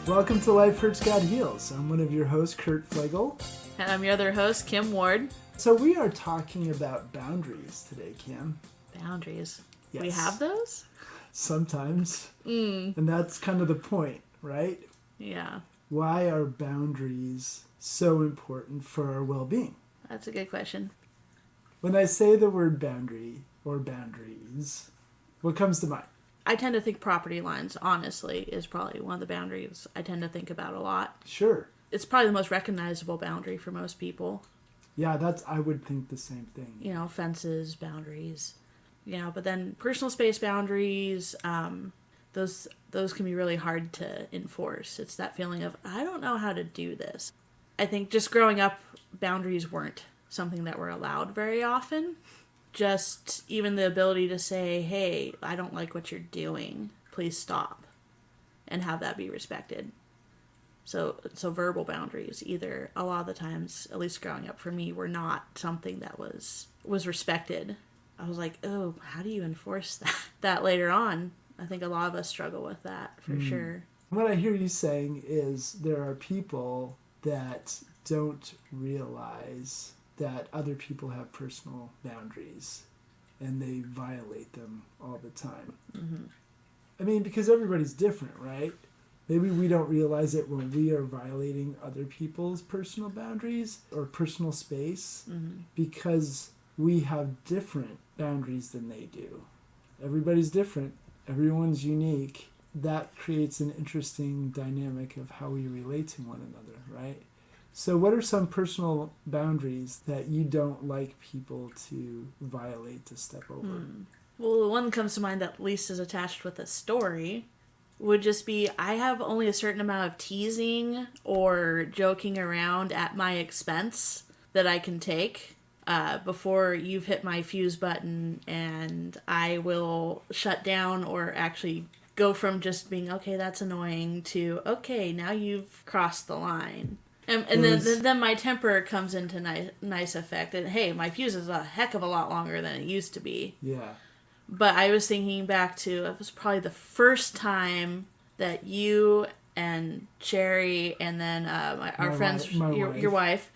Welcome to Life Hurts, God Heals. I'm one of your hosts, Kurt Pflegl. And I'm your other host, Kim Ward. So we are talking about boundaries today, Kim. Boundaries. Yes. We have those? Sometimes. And that's kind of the point, right? Yeah. Why are boundaries so important for our well-being? That's a good question. When I say the word boundary or boundaries, what comes to mind? I tend to think property lines, honestly, is probably one of the boundaries I tend to think about a lot. Sure. It's probably the most recognizable boundary for most people. Yeah, I would think the same thing. You know, fences, boundaries. You know, but then personal space boundaries, those can be really hard to enforce. It's that feeling of, I don't know how to do this. I think just growing up, boundaries weren't something that were allowed very often. Just even the ability to say, hey, I don't like what you're doing. Please stop. And have that be respected. So verbal boundaries, either a lot of the times, at least growing up for me, were not something that was respected. I was like, oh, how do you enforce that later on? I think a lot of us struggle with that, for sure. What I hear you saying is there are people that don't realize that other people have personal boundaries and they violate them all the time. Mm-hmm. I mean, because everybody's different, right? Maybe we don't realize it when we are violating other people's personal boundaries or personal space because we have different boundaries than they do. Everybody's different. Everyone's unique. That creates an interesting dynamic of how we relate to one another, right? So what are some personal boundaries that you don't like people to violate, to step over? Well, the one that comes to mind that at least is attached with a story would just be, I have only a certain amount of teasing or joking around at my expense that I can take before you've hit my fuse button, and I will shut down or actually go from just being, okay, that's annoying, to, okay, now you've crossed the line. And then my temper comes into nice effect. And hey, my fuse is a heck of a lot longer than it used to be. Yeah. But I was thinking back to, it was probably the first time that you and Cherry and then our friends, your wife,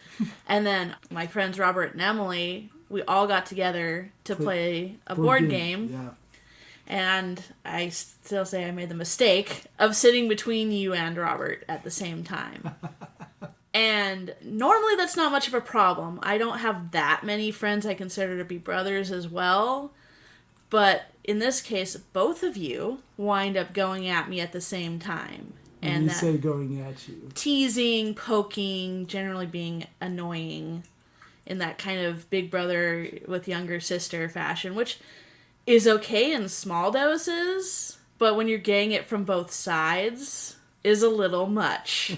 and then my friends Robert and Emily, we all got together to play a board game. Yeah. And I still say I made the mistake of sitting between you and Robert at the same time. And normally that's not much of a problem. I don't have that many friends I consider to be brothers as well. But in this case, both of you wind up going at me at the same time. And you say going at you. Teasing, poking, generally being annoying in that kind of big brother with younger sister fashion, which is okay in small doses, but when you're getting it from both sides, is a little much.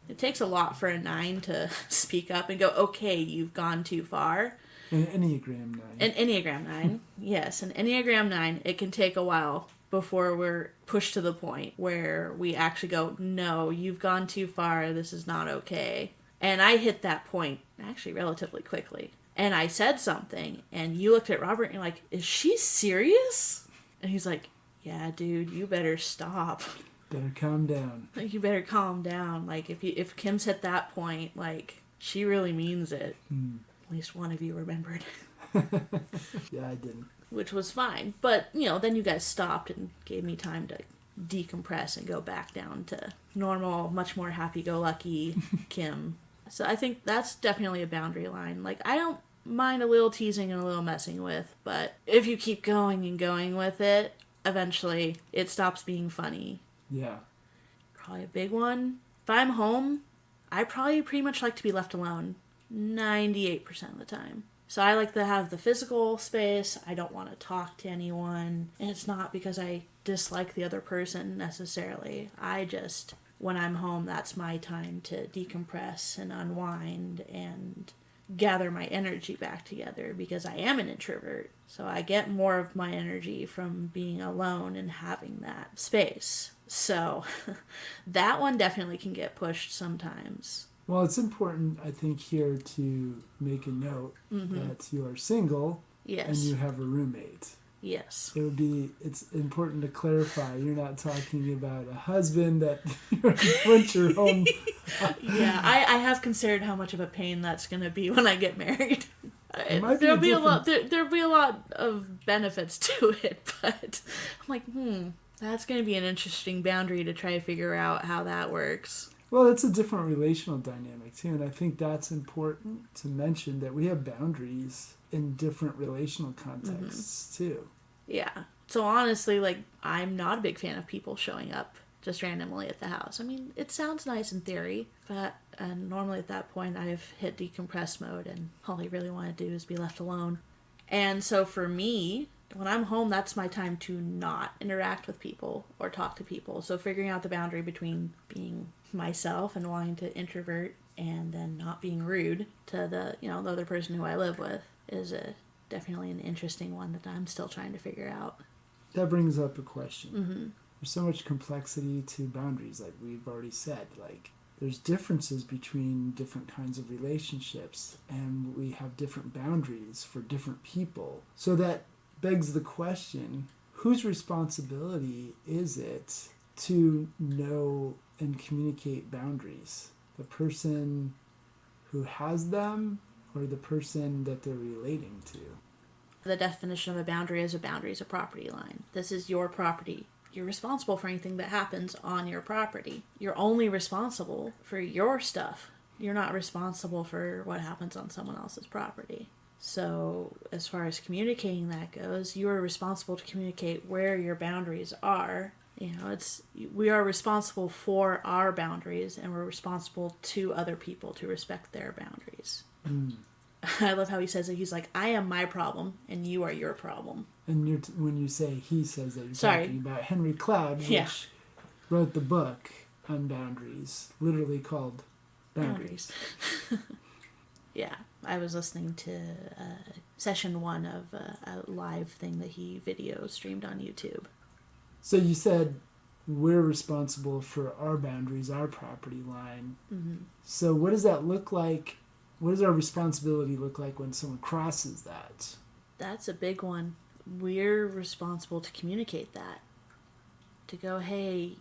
It takes a lot for a 9 to speak up and go, okay, you've gone too far. An Enneagram 9. An Enneagram 9, yes. An Enneagram 9, it can take a while before we're pushed to the point where we actually go, no, you've gone too far, this is not okay. And I hit that point actually relatively quickly. And I said something, and you looked at Robert and you're like, is she serious? And he's like, yeah, dude, you better stop. Better calm down. Like, you better calm down. Like, if Kim's hit that point, like, she really means it. At least one of you remembered. Yeah, I didn't. Which was fine. But, you know, then you guys stopped and gave me time to decompress and go back down to normal, much more happy-go-lucky Kim. So I think that's definitely a boundary line. Like, I don't mind a little teasing and a little messing with, but if you keep going and going with it, eventually it stops being funny. Yeah. Probably a big one. If I'm home, I probably pretty much like to be left alone 98% of the time. So I like to have the physical space. I don't want to talk to anyone. And it's not because I dislike the other person necessarily. I just, when I'm home, that's my time to decompress and unwind and gather my energy back together, because I am an introvert. So I get more of my energy from being alone and having that space. So that one definitely can get pushed sometimes. Well, it's important, I think, here to make a note that you are single Yes. and you have a roommate. Yes. It's important to clarify. You're not talking about a husband that wants your home. Yeah, I have considered how much of a pain that's going to be when I get married. There'll be a lot. There'll be a lot of benefits to it, but I'm like, that's going to be an interesting boundary to try to figure out how that works. Well, it's a different relational dynamic too, and I think that's important to mention that we have boundaries in different relational contexts too. Yeah. So honestly, like, I'm not a big fan of people showing up just randomly at the house. I mean, it sounds nice in theory, but normally at that point I've hit decompress mode and all I really want to do is be left alone. And so for me, when I'm home, that's my time to not interact with people or talk to people. So figuring out the boundary between being myself and wanting to introvert and then not being rude to the other person who I live with is definitely an interesting one that I'm still trying to figure out. That brings up a question. There's so much complexity to boundaries, like we've already said. Like, there's differences between different kinds of relationships, and we have different boundaries for different people. So that begs the question, whose responsibility is it to know and communicate boundaries? The person who has them or the person that they're relating to? The definition of a boundary is a property line. This is your property. You're responsible for anything that happens on your property. You're only responsible for your stuff. You're not responsible for what happens on someone else's property. So as far as communicating that goes, you are responsible to communicate where your boundaries are. We are responsible for our boundaries, and we're responsible to other people to respect their boundaries. I love how he says it. He's like, I am my problem, and you are your problem. And when you say he says that, you're talking about Henry Cloud, which wrote the book on boundaries, literally called Boundaries. Yeah, I was listening to session 1 of a live thing that he video streamed on YouTube. So you said we're responsible for our boundaries, our property line. So what does that look like? What does our responsibility look like when someone crosses that? That's a big one. We're responsible to communicate that. To go, hey,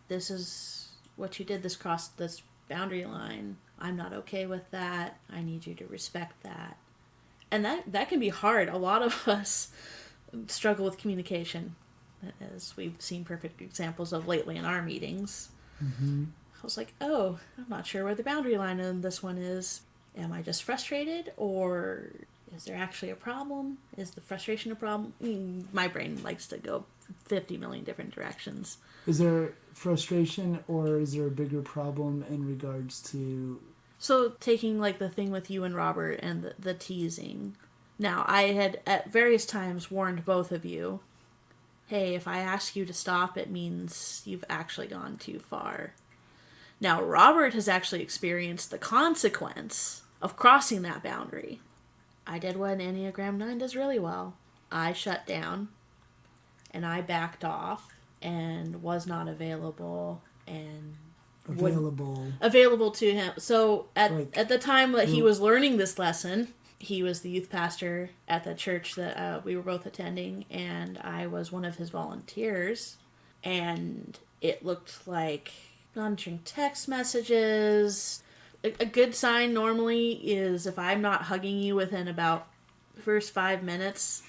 this is what you did. This crossed this boundary line. I'm not okay with that. I need you to respect that. And that can be hard. A lot of us struggle with communication, as we've seen perfect examples of lately in our meetings. I was like, I'm not sure where the boundary line in this one is. Am I just frustrated, or is there actually a problem? Is the frustration a problem? My brain likes to go 50 million different directions. Is there frustration, or is there a bigger problem in regards to... So taking like the thing with you and Robert and the teasing. Now, I had at various times warned both of you, hey, if I ask you to stop, it means you've actually gone too far. Now, Robert has actually experienced the consequence of crossing that boundary. I did what Enneagram 9 does really well. I shut down, and I backed off, and was not available, and... Available to him. So, at the time that he was learning this lesson, he was the youth pastor at the church that we were both attending, and I was one of his volunteers, and it looked like not answering text messages. A good sign normally is if I'm not hugging you within about the first 5 minutes,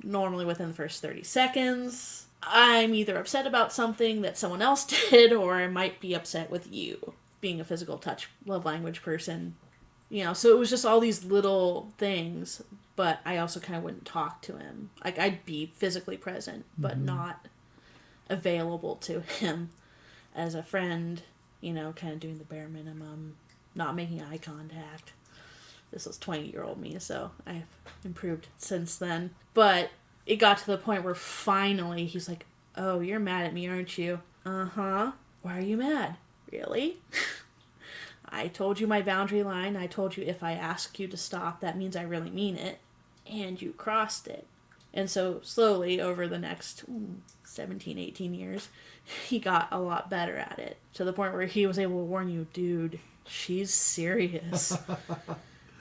normally within the first 30 seconds, I'm either upset about something that someone else did, or I might be upset with you. Being a physical touch love language person, so it was just all these little things, but I also kind of wouldn't talk to him. Like, I'd be physically present, but not available to him as a friend, kind of doing the bare minimum, not making eye contact. This was 20-year-old me, so I've improved since then. But it got to the point where finally he's like, oh, you're mad at me, aren't you? Uh-huh. Why are you mad? Really? I told you my boundary line. I told you if I ask you to stop, that means I really mean it. And you crossed it. And so slowly over the next 17, 18 years, he got a lot better at it. To the point where he was able to warn you, dude, she's serious.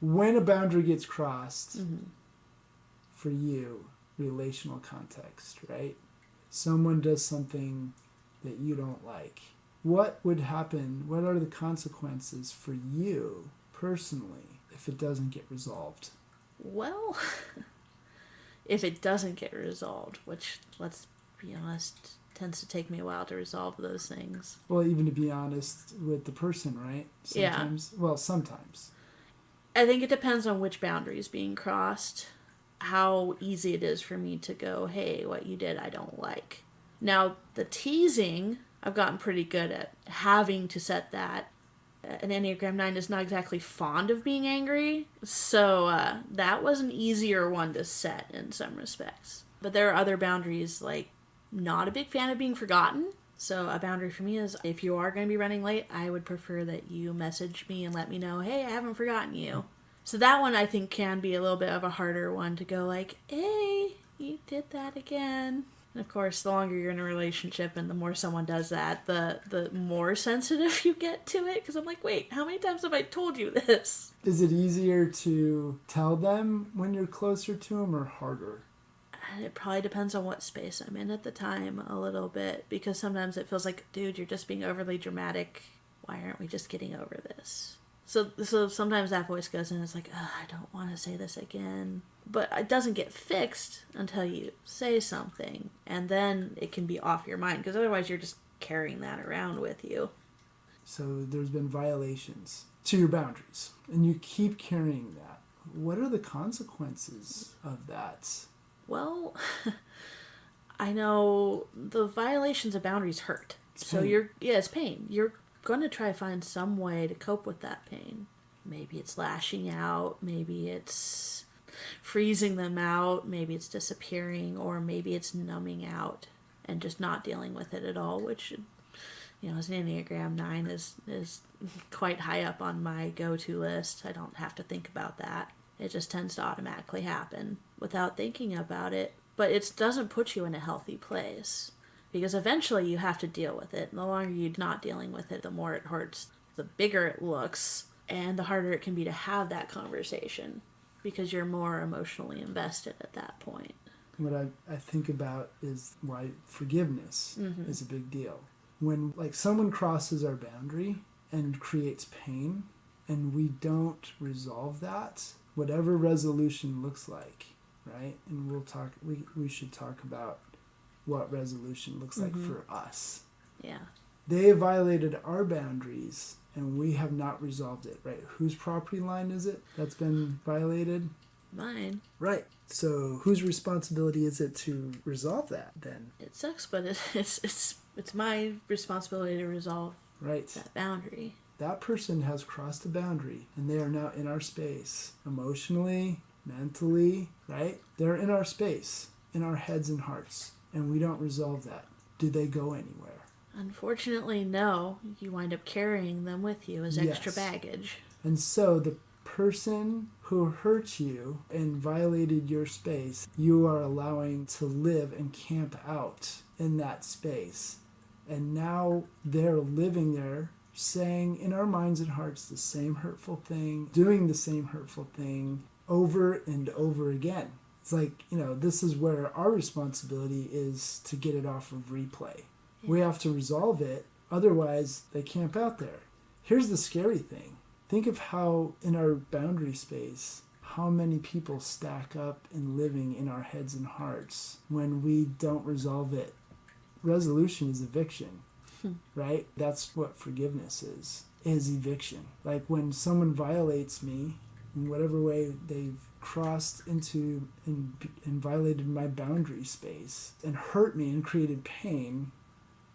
When a boundary gets crossed for you, relational context, right? Someone does something that you don't like. What would happen? What are the consequences for you personally if it doesn't get resolved? Well, if it doesn't get resolved, which, let's be honest, tends to take me a while to resolve those things. Well, even to be honest with the person, right? Sometimes. Yeah. Well, sometimes. I think it depends on which boundary is being crossed, how easy it is for me to go, hey, what you did I don't like. Now, the teasing, I've gotten pretty good at having to set that. An Enneagram 9 is not exactly fond of being angry, so that was an easier one to set in some respects. But there are other boundaries, like not a big fan of being forgotten. So a boundary for me is if you are going to be running late, I would prefer that you message me and let me know, hey, I haven't forgotten you. So that one I think can be a little bit of a harder one to go like, hey, you did that again. And of course, the longer you're in a relationship and the more someone does that, the more sensitive you get to it. Because I'm like, wait, how many times have I told you this? Is it easier to tell them when you're closer to them or harder? It probably depends on what space I'm in at the time a little bit. Because sometimes it feels like, dude, you're just being overly dramatic. Why aren't we just getting over this? So sometimes that voice goes in and it's like, I don't want to say this again. But it doesn't get fixed until you say something. And then it can be off your mind. Because otherwise you're just carrying that around with you. So there's been violations to your boundaries. And you keep carrying that. What are the consequences of that? Well, I know the violations of boundaries hurt. So it's pain. You're going to try to find some way to cope with that pain. Maybe it's lashing out, maybe it's freezing them out, maybe it's disappearing, or maybe it's numbing out and just not dealing with it at all, which, as an Enneagram 9 is quite high up on my go-to list. I don't have to think about that. It just tends to automatically happen without thinking about it. But it doesn't put you in a healthy place. Because eventually you have to deal with it. And the longer you're not dealing with it, the more it hurts. The bigger it looks, and the harder it can be to have that conversation. Because you're more emotionally invested at that point. What I think about is why forgiveness is a big deal. When someone crosses our boundary and creates pain, and we don't resolve that, whatever resolution looks like, right? And we should talk about what resolution looks like for us. Yeah. They have violated our boundaries and we have not resolved it, right? Whose property line is it that's been violated? Mine. Right. So whose responsibility is it to resolve that then? It sucks, but it's my responsibility to resolve that boundary. That person has crossed a boundary and they are now in our space emotionally, mentally, right? They're in our space, in our heads and hearts. And we don't resolve that. Do they go anywhere? Unfortunately, no. You wind up carrying them with you as extra baggage. And so the person who hurt you and violated your space, you are allowing to live and camp out in that space. And now they're living there, saying in our minds and hearts the same hurtful thing, doing the same hurtful thing over and over again. It's like, this is where our responsibility is to get it off of replay. Yeah. We have to resolve it. Otherwise, they camp out there. Here's the scary thing. Think of how in our boundary space, how many people stack up and living in our heads and hearts when we don't resolve it. Resolution is eviction, right? That's what forgiveness is eviction. Like when someone violates me in whatever way they've crossed into and violated my boundary space and hurt me and created pain,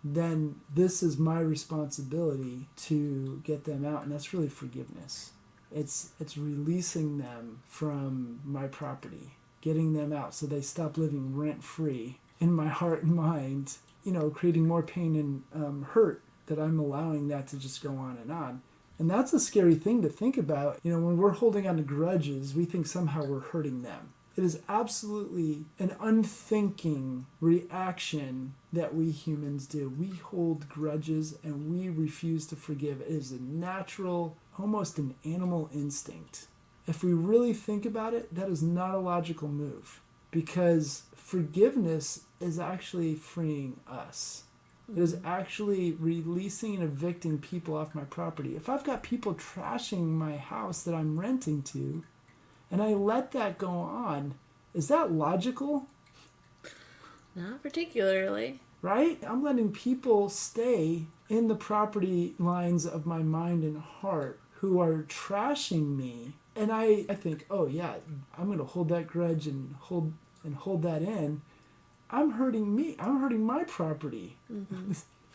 then this is my responsibility to get them out, and that's really forgiveness. It's releasing them from my property, getting them out so they stop living rent-free in my heart and mind, creating more pain and hurt that I'm allowing that to just go on and on. And that's a scary thing to think about. When we're holding on to grudges, we think somehow we're hurting them. It is absolutely an unthinking reaction that we humans do. We hold grudges and we refuse to forgive. It is a natural, almost an animal instinct. If we really think about it, that is not a logical move. because forgiveness is actually freeing us. It is actually releasing and evicting people off my property. If I've got people trashing my house that I'm renting to, and I let that go on, is that logical? Not particularly. Right? I'm letting people stay in the property lines of my mind and heart who are trashing me. And I think, oh yeah, I'm going to hold that grudge and hold that in. I'm hurting me. I'm hurting my property. Mm-hmm.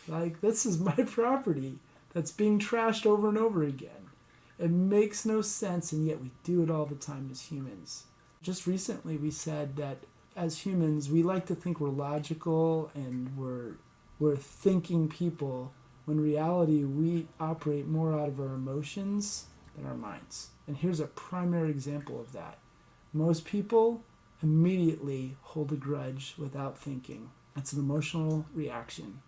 Like, this is my property that's being trashed over and over again. It makes no sense, and yet we do it all the time as humans. Just recently we said that as humans, we like to think we're logical and we're thinking people, when in reality we operate more out of our emotions than our minds. And here's a primary example of that. Most people immediately hold a grudge without thinking. It's an emotional reaction.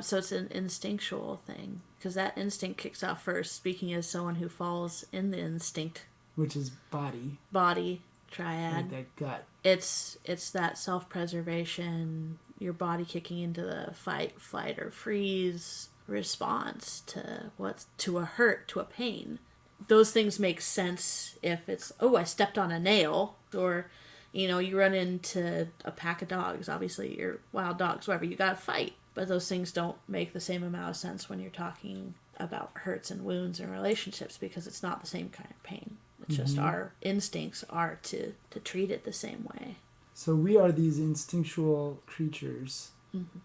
So it's an instinctual thing, because that instinct kicks off first, speaking as someone who falls in the instinct. Which is body. Body, triad. Like that gut. It's that self-preservation, your body kicking into the fight, flight, or freeze response to a hurt, to a pain. Those things make sense if it's, oh, I stepped on a nail, or, you run into a pack of dogs. Obviously, you're wild dogs, whatever. You gotta fight. But those things don't make the same amount of sense when you're talking about hurts and wounds and relationships, because it's not the same kind of pain. It's just our instincts are to treat it the same way. So we are these instinctual creatures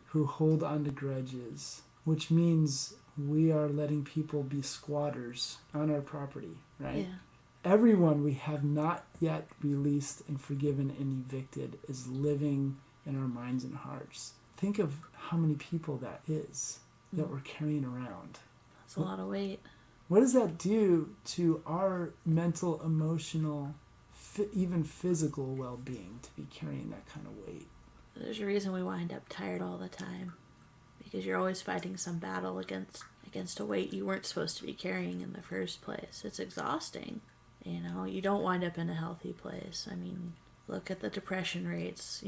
who hold on to grudges, which means we are letting people be squatters on our property, right? Yeah. Everyone we have not yet released and forgiven and evicted is living in our minds and hearts. Think of how many people that is that we're carrying around. That's a lot of weight. What does that do to our mental, emotional, even physical well-being to be carrying that kind of weight? There's a reason we wind up tired all the time, because you're always fighting some battle against a weight you weren't supposed to be carrying in the first place. It's exhausting. You don't wind up in a healthy place. I mean, look at the depression rates,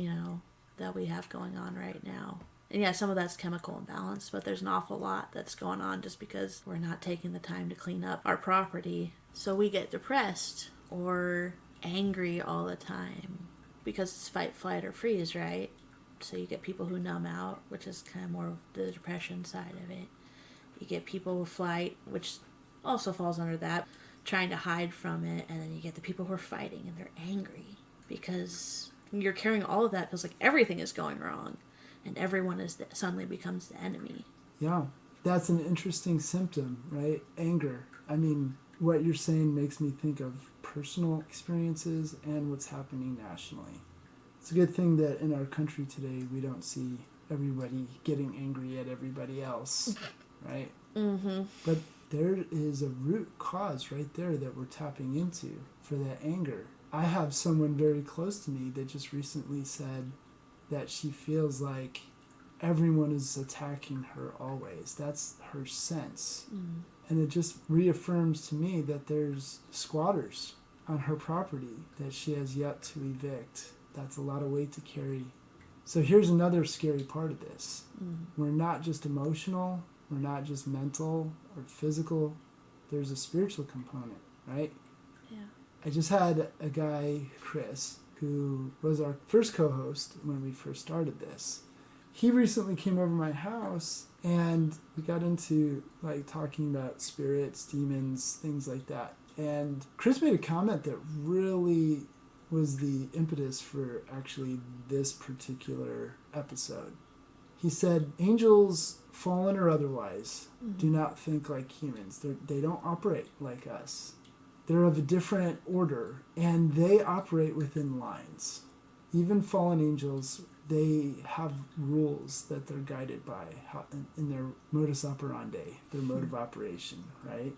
that we have going on right now. And yeah, some of that's chemical imbalance, but there's an awful lot that's going on just because we're not taking the time to clean up our property. So we get depressed or angry all the time because it's fight, flight, or freeze, right? So you get people who numb out, which is kind of more of the depression side of it. You get people who flight, which also falls under that, trying to hide from it. And then you get the people who are fighting and they're angry because you're carrying all of that, feels like everything is going wrong. And everyone suddenly becomes the enemy. Yeah, that's an interesting symptom, right? Anger. I mean, what you're saying makes me think of personal experiences and what's happening nationally. It's a good thing that in our country today we don't see everybody getting angry at everybody else, right? Mm-hmm. But there is a root cause right there that we're tapping into for that anger. I have someone very close to me that just recently said that she feels like everyone is attacking her always. That's her sense. Mm. And it just reaffirms to me that there's squatters on her property that she has yet to evict. That's a lot of weight to carry. So here's another scary part of this. Mm. We're not just emotional, we're not just mental or physical, there's a spiritual component, right? Yeah. I just had a guy, Chris, who was our first co-host when we first started this. He recently came over my house and we got into talking about spirits, demons, things like that. And Chris made a comment that really was the impetus for actually this particular episode. He said, angels, fallen or otherwise, do not think like humans. They don't operate like us. They're of a different order, and they operate within lines. Even fallen angels, they have rules that they're guided by in their modus operandi, their mode of operation, right?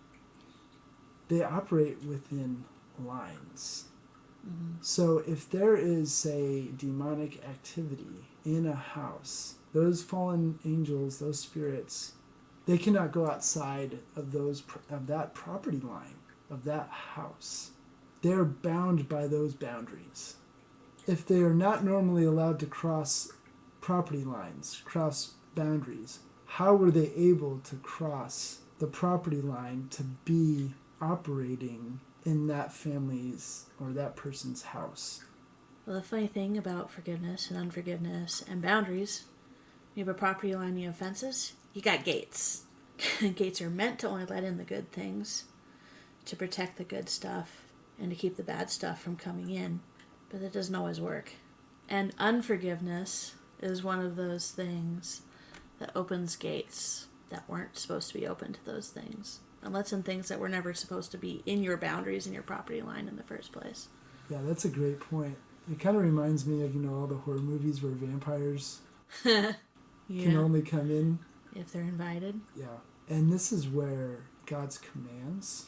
They operate within lines. Mm-hmm. So if there is, say, demonic activity in a house, those fallen angels, those spirits, they cannot go outside of that property line, of that house. They're bound by those boundaries. if they are not normally allowed to cross property lines, cross boundaries, how were they able to cross the property line to be operating in that family's or that person's house? Well, the funny thing about forgiveness and unforgiveness and boundaries, you have a property line, you have fences, you got gates. Gates are meant to only let in the good things, to protect the good stuff, and to keep the bad stuff from coming in. But that doesn't always work. And unforgiveness is one of those things that opens gates that weren't supposed to be open to those things, and lets in things that were never supposed to be in your boundaries and your property line in the first place. Yeah, that's a great point. It kind of reminds me of, all the horror movies where vampires can only come in if they're invited. Yeah. And this is where God's commands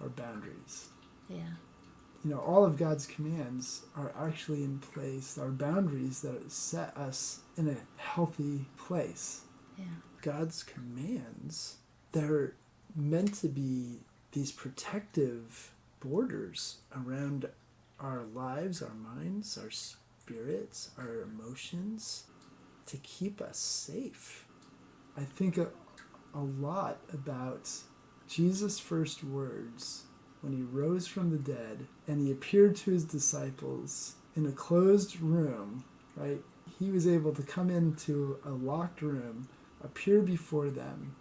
are boundaries. Yeah. All of God's commands are actually in place, are boundaries that set us in a healthy place. Yeah. God's commands, they're meant to be these protective borders around our lives, our minds, our spirits, our emotions, to keep us safe. I think a lot about Jesus' first words when he rose from the dead and he appeared to his disciples in a closed room, right? He was able to come into a locked room, appear before them.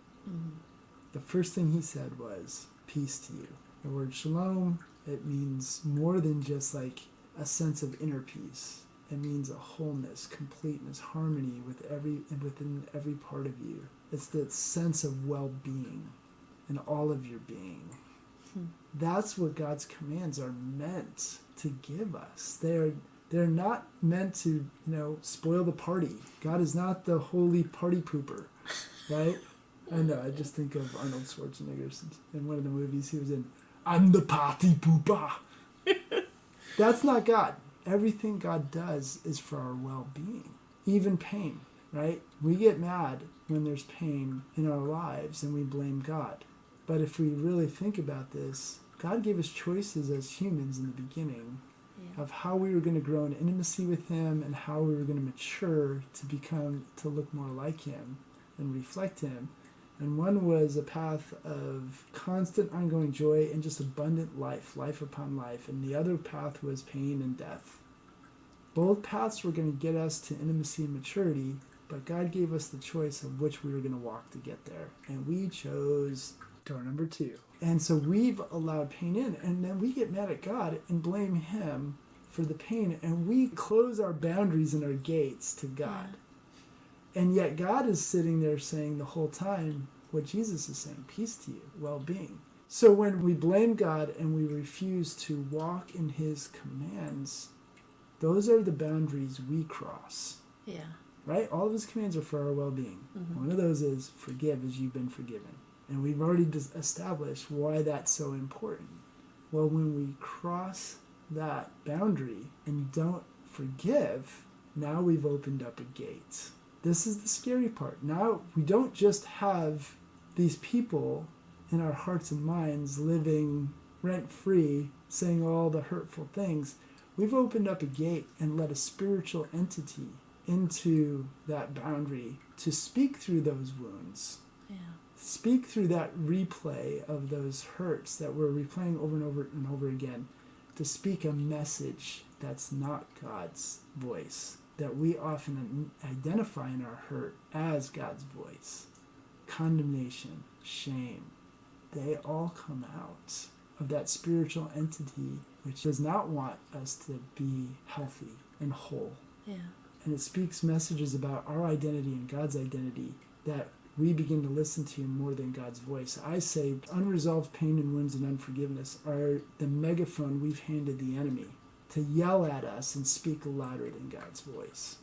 The first thing he said was, "Peace to you." The word shalom, it means more than just like a sense of inner peace. It means a wholeness, completeness, harmony within every part of you. It's that sense of well-being in all of your being. That's what God's commands are meant to give us. They're not meant to, spoil the party. God is not the holy party pooper, right? I know, I just think of Arnold Schwarzenegger in one of the movies he was in. "I'm the party pooper." That's not God. Everything God does is for our well-being, even pain, right? We get mad when there's pain in our lives and we blame God. But if we really think about this, God gave us choices as humans in the beginning of how we were going to grow in intimacy with him and how we were going to mature to look more like him and reflect him. And one was a path of constant ongoing joy and just abundant life upon life. And the other path was pain and death. Both paths were going to get us to intimacy and maturity, but God gave us the choice of which we were going to walk to get there. And we chose door number 2. And so we've allowed pain in, and then we get mad at God and blame him for the pain, and we close our boundaries and our gates to God. And yet God is sitting there saying the whole time what Jesus is saying, peace to you, well-being. So when we blame God and we refuse to walk in his commands, those are the boundaries we cross. Yeah. Right? All of his commands are for our well-being. One of those is forgive as you've been forgiven. And we've already established why that's so important. Well, when we cross that boundary and don't forgive, now we've opened up a gate. This is the scary part. Now we don't just have these people in our hearts and minds living rent-free, saying all the hurtful things. We've opened up a gate and let a spiritual entity into that boundary to speak through those wounds. Yeah. Speak through that replay of those hurts that we're replaying over and over and over again, to speak a message that's not God's voice, that we often identify in our hurt as God's voice. Condemnation, shame, they all come out of that spiritual entity which does not want us to be healthy and whole. Yeah. And it speaks messages about our identity and God's identity that we begin to listen to more than God's voice. I say unresolved pain and wounds and unforgiveness are the megaphone we've handed the enemy to yell at us and speak louder than God's voice.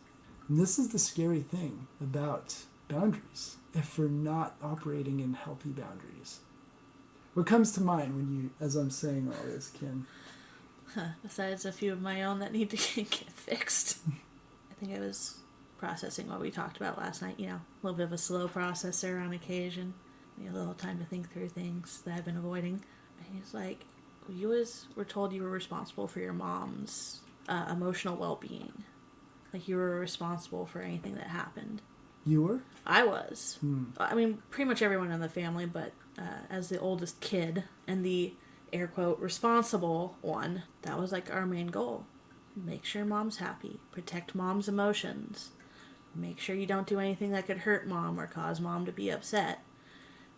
And this is the scary thing about boundaries, if we're not operating in healthy boundaries. What comes to mind when you, as I'm saying all this, Kim? Besides a few of my own that need to get fixed. I think I was processing what we talked about last night, a little bit of a slow processor on occasion. A little time to think through things that I've been avoiding. And he's like, you always were told you were responsible for your mom's emotional well-being. Like you were responsible for anything that happened. You were? I was. I mean, pretty much everyone in the family, but as the oldest kid and the air quote responsible one, that was like our main goal. Make sure mom's happy. Protect mom's emotions. Make sure you don't do anything that could hurt mom or cause mom to be upset.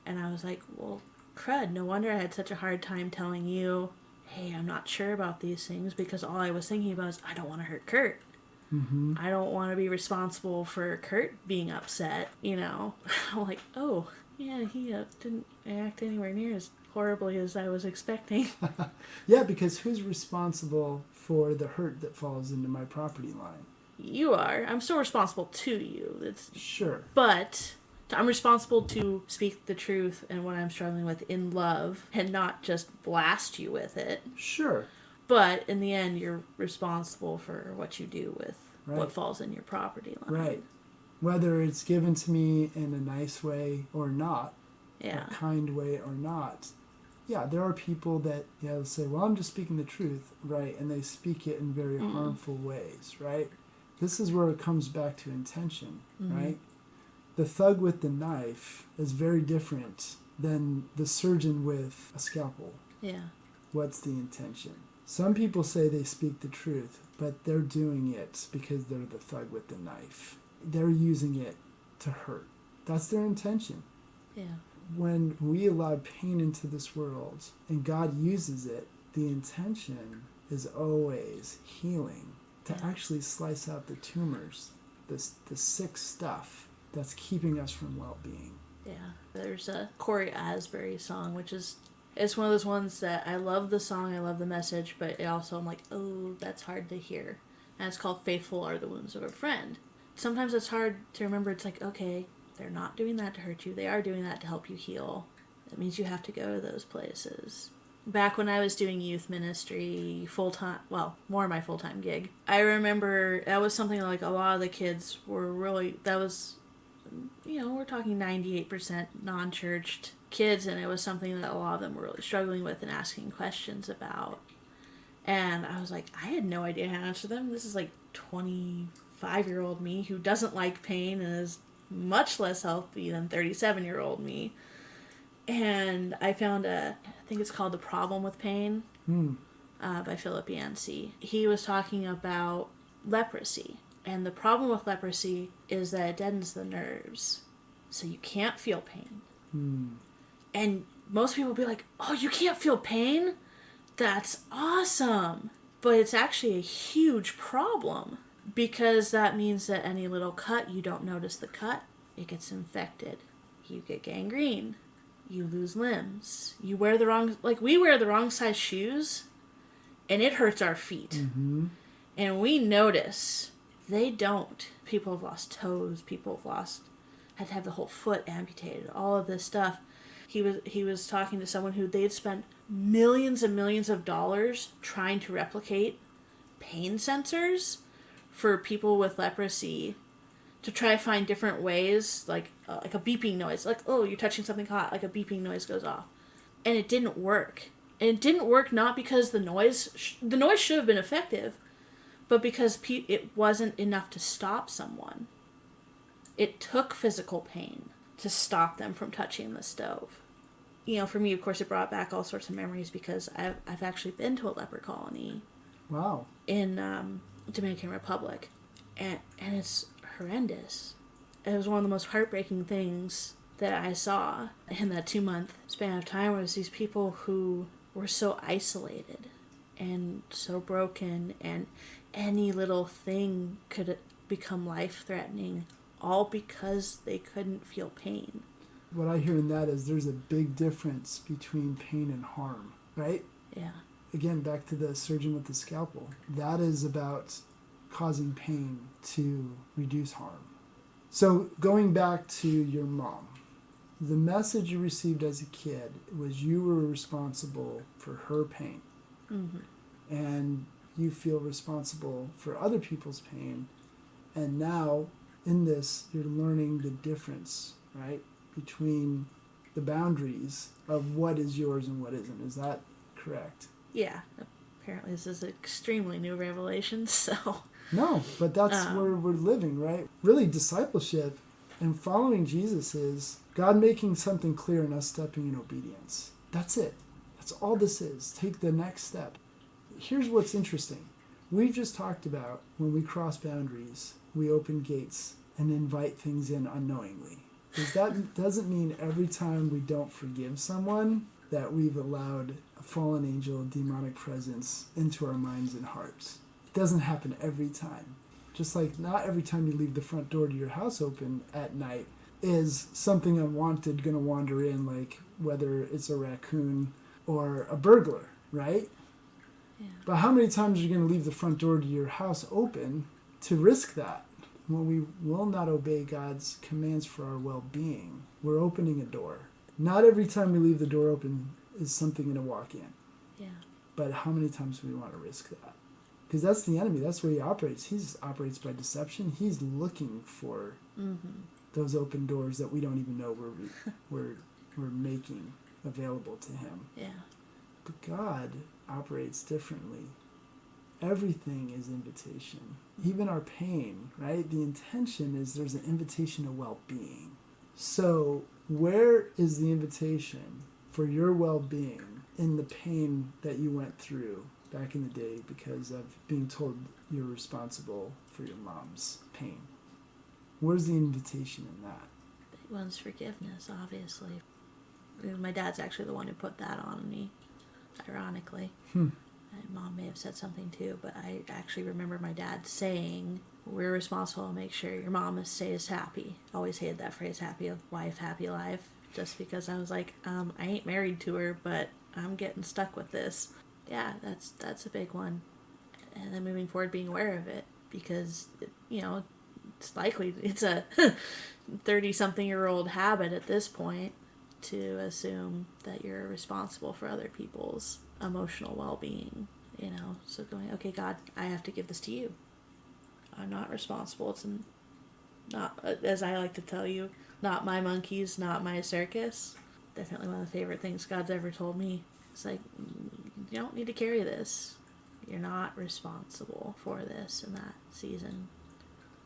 And I was like, well, crud, no wonder I had such a hard time telling you, hey, I'm not sure about these things, because all I was thinking about is I don't want to hurt Kurt. Mm-hmm. I don't want to be responsible for Kurt being upset, you know. I'm like, oh, yeah, he didn't act anywhere near as horribly as I was expecting. Yeah, because who's responsible for the hurt that falls into my property line? You are. I'm still responsible to you. Sure. But I'm responsible to speak the truth and what I'm struggling with in love and not just blast you with it. Sure. But in the end, you're responsible for what you do with what falls in your property line. Right. Whether it's given to me in a nice way or not, yeah, a kind way or not. Yeah, there are people that say, well, I'm just speaking the truth, right? And they speak it in very harmful ways, right? This is where it comes back to intention, right? The thug with the knife is very different than the surgeon with a scalpel. Yeah. What's the intention? Some people say they speak the truth, but they're doing it because they're the thug with the knife. They're using it to hurt. That's their intention. Yeah. When we allow pain into this world and God uses it, the intention is always healing, to actually slice out the tumors, the sick stuff that's keeping us from well-being. Yeah. There's a Corey Asbury song, which is, it's one of those ones that I love the song, I love the message, but it also I'm like, oh, that's hard to hear. And it's called Faithful Are the Wounds of a Friend. Sometimes it's hard to remember. It's like, okay, they're not doing that to hurt you. They are doing that to help you heal. That means you have to go to those places. Back when I was doing youth ministry full-time, well, more my full-time gig, I remember that was something like a lot of the kids were really, that was, we're talking 98% non-churched kids, and it was something that a lot of them were really struggling with and asking questions about. And I was like, I had no idea how to answer them. This is like 25-year-old me who doesn't like pain and is much less healthy than 37-year-old me. And I found I think it's called The Problem with Pain by Philip Yancey. He was talking about leprosy. And the problem with leprosy is that it deadens the nerves. So you can't feel pain. And most people will be like, oh, you can't feel pain? That's awesome. But it's actually a huge problem. Because that means that any little cut, you don't notice the cut, it gets infected. You get gangrene. You lose limbs. You wear the wrong, we wear the wrong size shoes, and it hurts our feet. And we notice. They don't. People have lost toes. People have had to have the whole foot amputated. All of this stuff. He was talking to someone who they'd spent millions and millions of dollars trying to replicate pain sensors for people with leprosy, to try to find different ways, like a beeping noise. Like, oh, you're touching something hot, like a beeping noise goes off. And it didn't work. And it didn't work not because the noise should have been effective, but because it wasn't enough to stop someone. It took physical pain to stop them from touching the stove. For me, of course, it brought back all sorts of memories because I've actually been to a leper colony. Wow. In Dominican Republic. And it's horrendous. It was one of the most heartbreaking things that I saw in that 2-month span of time, was these people who were so isolated and so broken, and any little thing could become life-threatening, all because they couldn't feel pain. What I hear in that is there's a big difference between pain and harm, right? Yeah. Again, back to the surgeon with the scalpel. That is about causing pain to reduce harm. So going back to your mom, the message you received as a kid was you were responsible for her pain. And you feel responsible for other people's pain. And now, in this, you're learning the difference, right, between the boundaries of what is yours and what isn't. Is that correct? Yeah. Apparently this is an extremely new revelation, so... No, but that's where we're living, right? Really, discipleship and following Jesus is God making something clear and us stepping in obedience. That's it. That's all this is. Take the next step. Here's what's interesting. We've just talked about when we cross boundaries, we open gates and invite things in unknowingly. Because that doesn't mean every time we don't forgive someone that we've allowed a fallen angel, demonic presence into our minds and hearts. It doesn't happen every time. Just like not every time you leave the front door to your house open at night is something unwanted going to wander in, like whether it's a raccoon or a burglar, right? Yeah. But how many times are you going to leave the front door to your house open to risk that? When we will not obey God's commands for our well-being, we're opening a door. Not every time we leave the door open is something going to walk in. Yeah. But how many times do we want to risk that? Because that's the enemy. That's where he operates. He operates by deception. He's looking for those open doors that we don't even know we're making available to him. Yeah. But God operates differently. Everything is invitation. Even our pain, right? The intention is there's an invitation to well-being. So where is the invitation for your well-being in the pain that you went through back in the day because of being told you're responsible for your mom's pain? Where's the invitation in that? Big one's forgiveness, obviously. My dad's actually the one who put that on me, ironically. My mom may have said something too, but I actually remember my dad saying, we're responsible to make sure your mom stays happy. Always hated that phrase, happy wife, happy life, just because I was like, I ain't married to her, but I'm getting stuck with this. Yeah, that's a big one. And then moving forward, being aware of it, because, it's likely it's a 30-something-year-old habit at this point to assume that you're responsible for other people's emotional well-being, so going, okay, God, I have to give this to you. I'm not responsible. It's not, as I like to tell you, not my monkeys, not my circus. Definitely one of the favorite things God's ever told me. It's like, you don't need to carry this. You're not responsible for this in that season.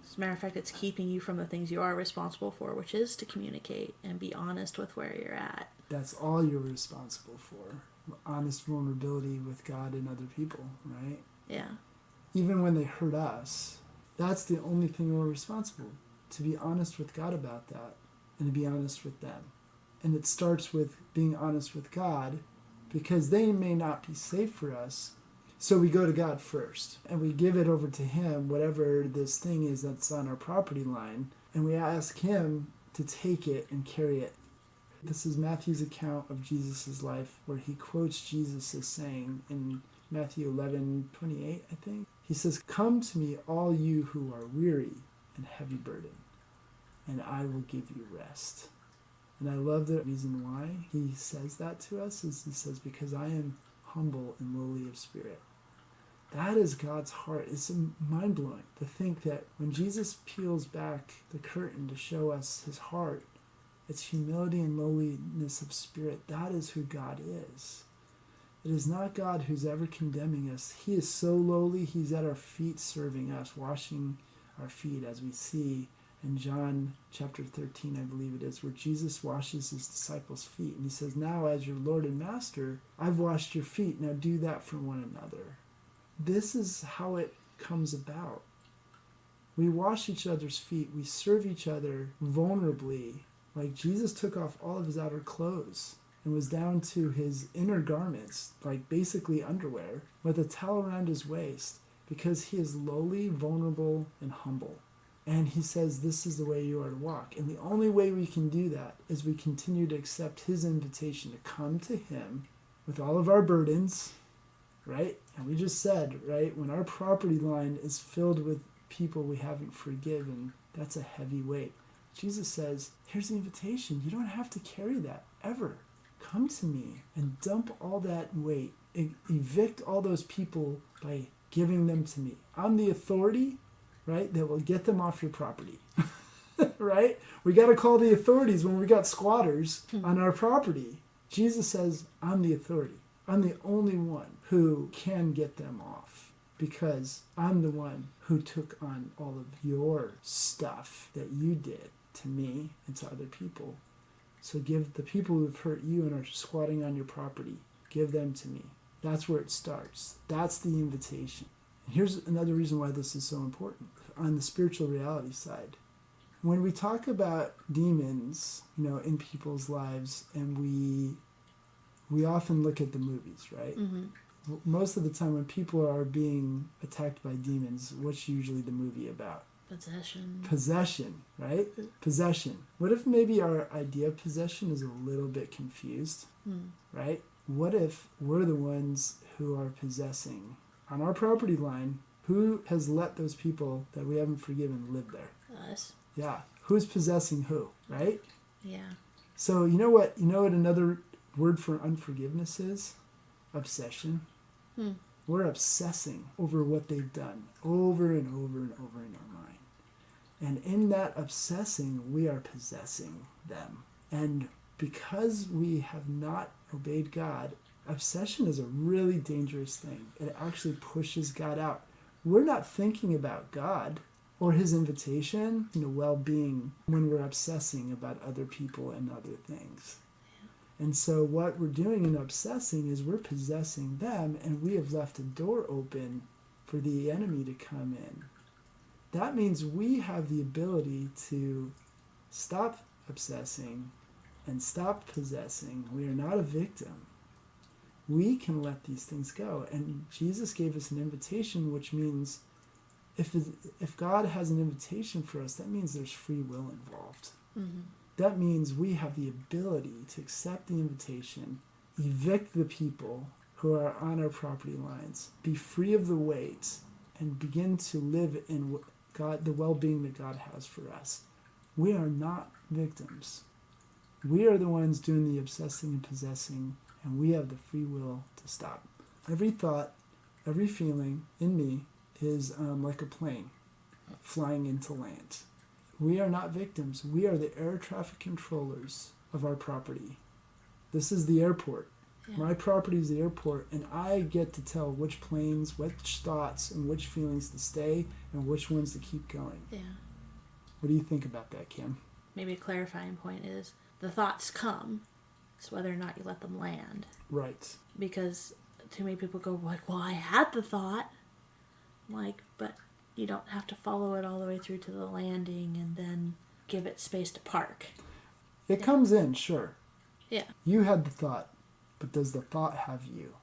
As a matter of fact, it's keeping you from the things you are responsible for, which is to communicate and be honest with where you're at. That's all you're responsible for. Honest vulnerability with God and other people, right? Yeah. Even when they hurt us, that's the only thing we're responsible. To be honest with God about that and to be honest with them. And it starts with being honest with God because they may not be safe for us. So we go to God first and we give it over to him, whatever this thing is that's on our property line, and we ask him to take it and carry it. This is Matthew's account of Jesus' life, where he quotes Jesus as saying in Matthew 11:28, I think. He says, "Come to me, all you who are weary and heavy burdened, and I will give you rest." And I love the reason why he says that to us is he says, because I am humble and lowly of spirit. That is God's heart. It's mind-blowing to think that when Jesus peels back the curtain to show us his heart, it's humility and lowliness of spirit. That is who God is. It is not God who's ever condemning us. He is so lowly, he's at our feet serving us, washing our feet, as we see in John chapter 13, I believe it is, where Jesus washes his disciples' feet. And he says, now as your Lord and Master, I've washed your feet. Now do that for one another. This is how it comes about. We wash each other's feet. We serve each other vulnerably. Like Jesus took off all of his outer clothes and was down to his inner garments, like basically underwear, with a towel around his waist, because he is lowly, vulnerable, and humble. And he says this is the way you are to walk. And the only way we can do that is we continue to accept his invitation to come to him with all of our burdens, right? And we just said, right, when our property line is filled with people we haven't forgiven, that's a heavy weight. Jesus says, here's the invitation. You don't have to carry that ever. Come to me and dump all that weight. Evict all those people by giving them to me. I'm the authority, right, that will get them off your property. Right? We got to call the authorities when we got squatters on our property. Jesus says, I'm the authority. I'm the only one who can get them off, because I'm the one who took on all of your stuff that you did to me and to other people. So give the people who've hurt you and are squatting on your property, give them to me. That's where it starts. That's the invitation. And here's another reason why this is so important on the spiritual reality side. When we talk about demons, in people's lives, and we often look at the movies, right? Mm-hmm. Most of the time when people are being attacked by demons, what's usually the movie about? Possession, right? Possession. What if maybe our idea of possession is a little bit confused, right? What if we're the ones who are possessing on our property line? Who has let those people that we haven't forgiven live there? Us. Yeah. Who's possessing who, right? Yeah. So you know what another word for unforgiveness is? Obsession. We're obsessing over what they've done over and over and over in our mind. And in that obsessing, we are possessing them. And because we have not obeyed God, obsession is a really dangerous thing. It actually pushes God out. We're not thinking about God or his invitation, well-being, when we're obsessing about other people and other things. And so what we're doing in obsessing is we're possessing them, and we have left a door open for the enemy to come in. That means we have the ability to stop obsessing and stop possessing. We are not a victim. We can let these things go. And Jesus gave us an invitation, which means if God has an invitation for us, that means there's free will involved. Mm-hmm. That means we have the ability to accept the invitation, evict the people who are on our property lines, be free of the weight, and begin to live in the well-being that God has for us. We are not victims. We are the ones doing the obsessing and possessing, and we have the free will to stop. Every thought, every feeling in me is like a plane flying into land. We are not victims. We are the air traffic controllers of our property. This is the airport. Yeah. My property is the airport, and I get to tell which planes, which thoughts, and which feelings to stay, and which ones to keep going. Yeah. What do you think about that, Kim? Maybe a clarifying point is the thoughts come. It's whether or not you let them land. Right. Because too many people go like, well, I had the thought. But you don't have to follow it all the way through to the landing and then give it space to park. It comes in, sure. Yeah. You had the thought, but does the thought have you?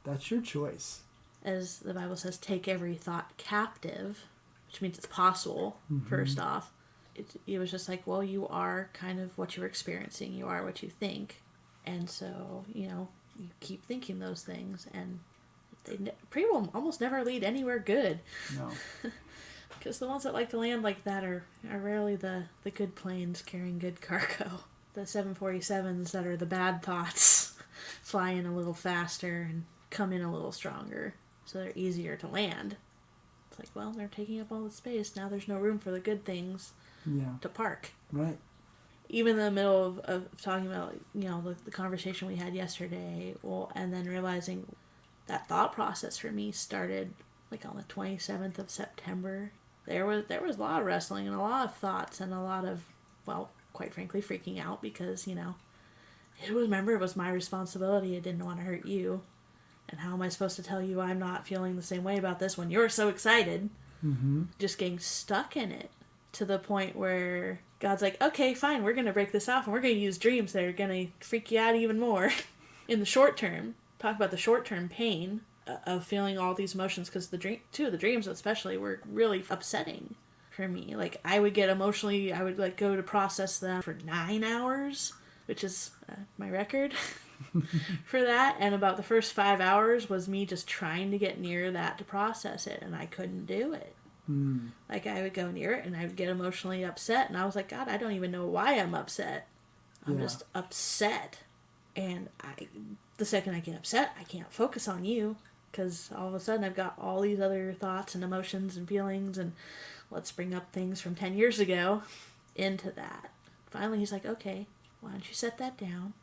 That's your choice. As the Bible says, take every thought captive, which means it's possible, first off. It was just like, well, you are kind of what you're experiencing. You are what you think. And so, you keep thinking those things, and they pretty well almost never lead anywhere good. No. Because the ones that like to land like that are rarely the good planes carrying good cargo. The 747s that are the bad thoughts fly in a little faster and come in a little stronger, so they're easier to land. It's like, well, they're taking up all the space. Now there's no room for the good things to park. Right. Even in the middle of talking about, the conversation we had yesterday, and then realizing that thought process for me started like on the 27th of September. There was a lot of wrestling and a lot of thoughts and a lot of, well, quite frankly, freaking out because, it was my responsibility. I didn't want to hurt you. And how am I supposed to tell you I'm not feeling the same way about this when you're so excited? Mm-hmm. Just getting stuck in it to the point where God's like, okay, fine, we're going to break this off and we're going to use dreams that are going to freak you out even more in the short term. Talk about the short-term pain of feeling all these emotions, because two of the dreams especially were really upsetting for me. Like, I would get emotionally, I would go to process them for 9 hours, which is my record for that. And about the first 5 hours was me just trying to get near that to process it, and I couldn't do it. Like, I would go near it and I would get emotionally upset, and I was like, God, I don't even know why I'm upset. I'm just upset. And the second I get upset, I can't focus on you, because all of a sudden I've got all these other thoughts and emotions and feelings, and let's bring up things from 10 years ago into that. Finally, he's like, okay, why don't you set that down?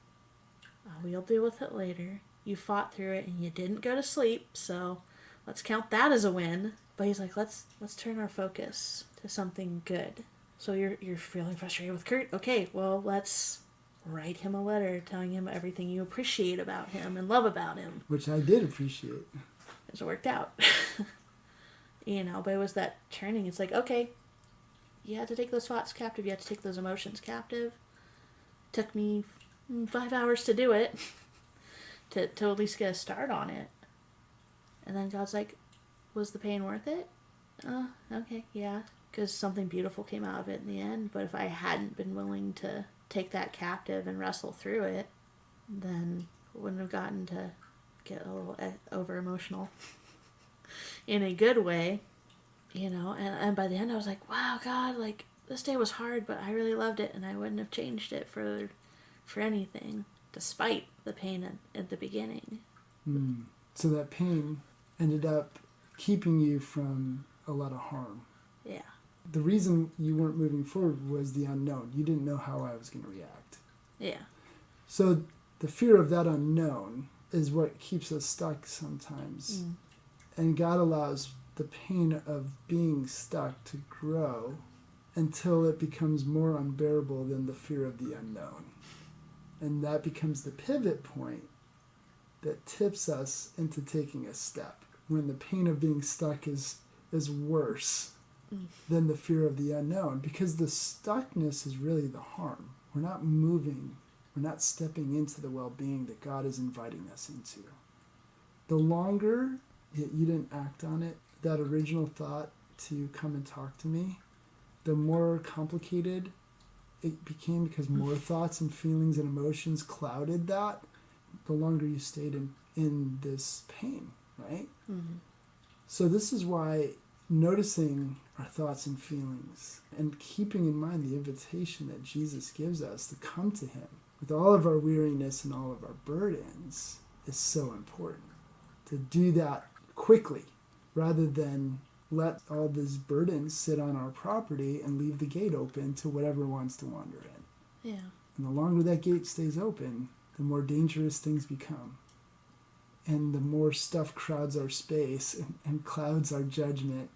We'll deal with it later. You fought through it and you didn't go to sleep, so let's count that as a win. But he's like, let's turn our focus to something good. So you're feeling frustrated with Kurt? Okay, well, let's write him a letter telling him everything you appreciate about him and love about him. Which I did appreciate. It worked out. But it was that turning. It's like, okay, you had to take those thoughts captive. You had to take those emotions captive. Took me 5 hours to do it. to at least get a start on it. And then God's like, was the pain worth it? Okay, yeah. Because something beautiful came out of it in the end. But if I hadn't been willing to take that captive and wrestle through it, then I wouldn't have gotten to get a little over emotional in a good way, and by the end I was like, wow, God, like, this day was hard, but I really loved it, and I wouldn't have changed it for anything, despite the pain at the beginning. So that pain ended up keeping you from a lot of harm. Yeah. The reason you weren't moving forward was the unknown. You didn't know how I was going to react. Yeah. So the fear of that unknown is what keeps us stuck sometimes. And God allows the pain of being stuck to grow until it becomes more unbearable than the fear of the unknown. And that becomes the pivot point that tips us into taking a step, when the pain of being stuck is worse than the fear of the unknown, because the stuckness is really the harm. We're not moving. We're not stepping into the well-being that God is inviting us into. The longer that you didn't act on it, that original thought to come and talk to me, the more complicated it became, because more thoughts and feelings and emotions clouded that, the longer you stayed in this pain, right? So this is why noticing our thoughts and feelings and keeping in mind the invitation that Jesus gives us to come to him with all of our weariness and all of our burdens is so important. To do that quickly rather than let all these burdens sit on our property and leave the gate open to whatever wants to wander in. Yeah. And the longer that gate stays open, the more dangerous things become. And the more stuff crowds our space and clouds our judgment.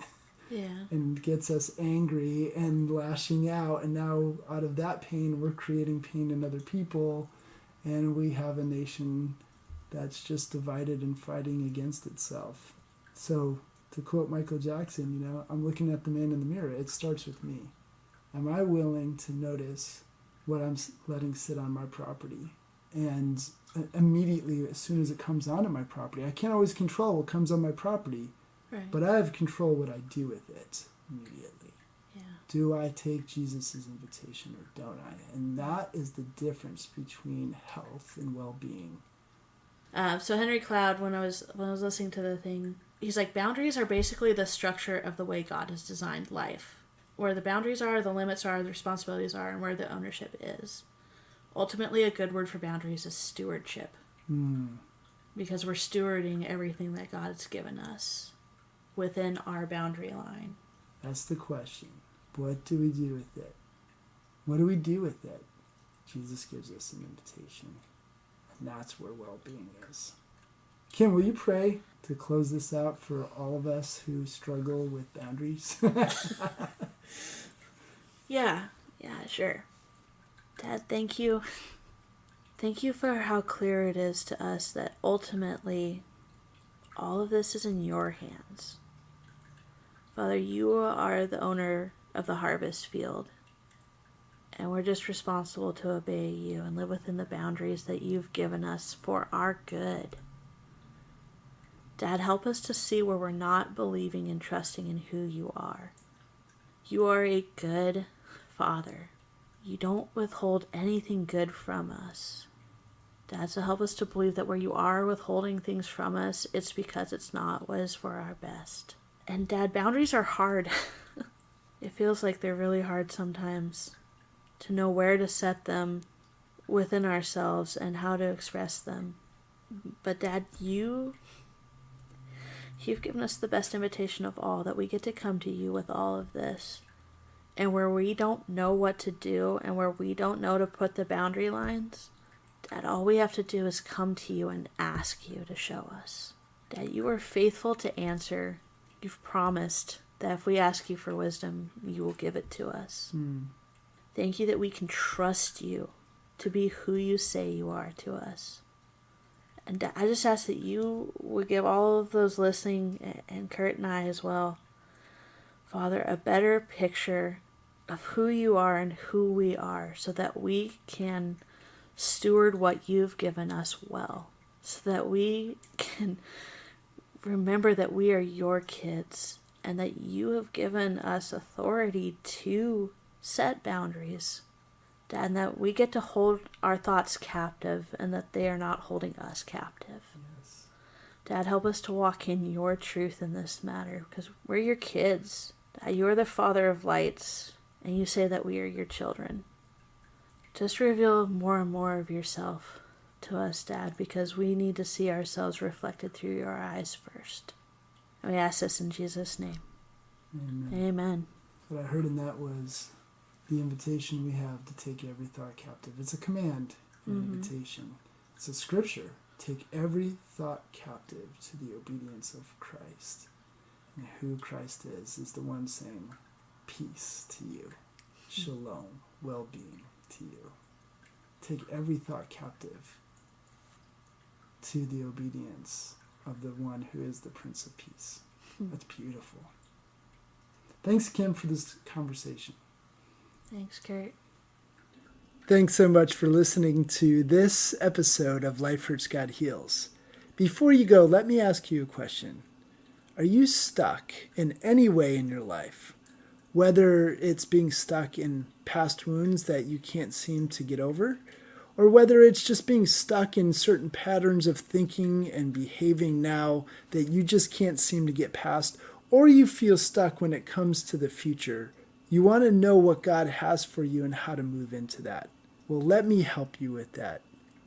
Yeah. And gets us angry and lashing out. And now out of that pain, we're creating pain in other people. And we have a nation that's just divided and fighting against itself. So to quote Michael Jackson, I'm looking at the man in the mirror. It starts with me. Am I willing to notice what I'm letting sit on my property? And immediately, as soon as it comes onto my property, I can't always control what comes on my property, right. But I have control what I do with it immediately. Yeah. Do I take Jesus' invitation or don't I? And that is the difference between health and well-being. So Henry Cloud, when I was listening to the thing, he's like, boundaries are basically the structure of the way God has designed life. Where the boundaries are, the limits are, the responsibilities are, and where the ownership is. Ultimately, a good word for boundaries is stewardship. Because we're stewarding everything that God's given us within our boundary line. That's the question. What do we do with it? What do we do with it? Jesus gives us an invitation. And that's where well-being is. Kim, will you pray to close this out for all of us who struggle with boundaries? Yeah, sure. Dad, thank you. Thank you for how clear it is to us that ultimately all of this is in your hands. Father, you are the owner of the harvest field, and we're just responsible to obey you and live within the boundaries that you've given us for our good. Dad, help us to see where we're not believing and trusting in who you are. You are a good Father. You don't withhold anything good from us. Dad, so help us to believe that where you are withholding things from us, it's because it's not what is for our best. And Dad, boundaries are hard. It feels like they're really hard sometimes to know where to set them within ourselves and how to express them. But Dad, you've given us the best invitation of all, that we get to come to you with all of this. And where we don't know what to do and where we don't know to put the boundary lines, Dad, all we have to do is come to you and ask you to show us. Dad, you are faithful to answer. You've promised that if we ask you for wisdom, you will give it to us. Thank you that we can trust you to be who you say you are to us. And I just ask that you would give all of those listening, and Kurt and I as well, Father, a better picture of who you are and who we are, so that we can steward what you've given us well, so that we can remember that we are your kids and that you have given us authority to set boundaries, and that we get to hold our thoughts captive and that they are not holding us captive. Yes. Dad, help us to walk in your truth in this matter, because we're your kids. Dad, you are the Father of lights, and you say that we are your children. Just reveal more and more of yourself to us, Dad, because we need to see ourselves reflected through your eyes first. And we ask this in Jesus' name. Amen. Amen. What I heard in that was the invitation we have to take every thought captive. It's a command, an invitation. It's a scripture. Take every thought captive to the obedience of Christ. And who Christ is the one saying, peace to you, shalom, well-being to you. Take every thought captive to the obedience of the one who is the Prince of Peace. That's beautiful. Thanks, Kim, for this conversation. Thanks, Kurt. Thanks so much for listening to this episode of Life Hurts, God Heals. Before you go, let me ask you a question. Are you stuck in any way in your life? Whether it's being stuck in past wounds that you can't seem to get over, or whether it's just being stuck in certain patterns of thinking and behaving now that you just can't seem to get past, or you feel stuck when it comes to the future. You want to know what God has for you and how to move into that. Well, let me help you with that.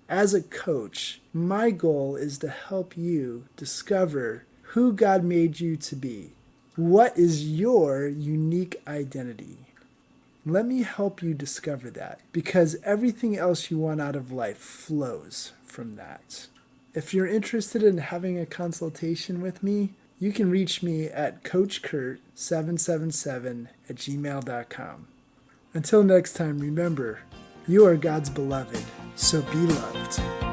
As a coach, my goal is to help you discover who God made you to be. What is your unique identity? Let me help you discover that, because everything else you want out of life flows from that. If you're interested in having a consultation with me, you can reach me at coachkurt777@gmail.com. Until next time, remember, you are God's beloved, so be loved.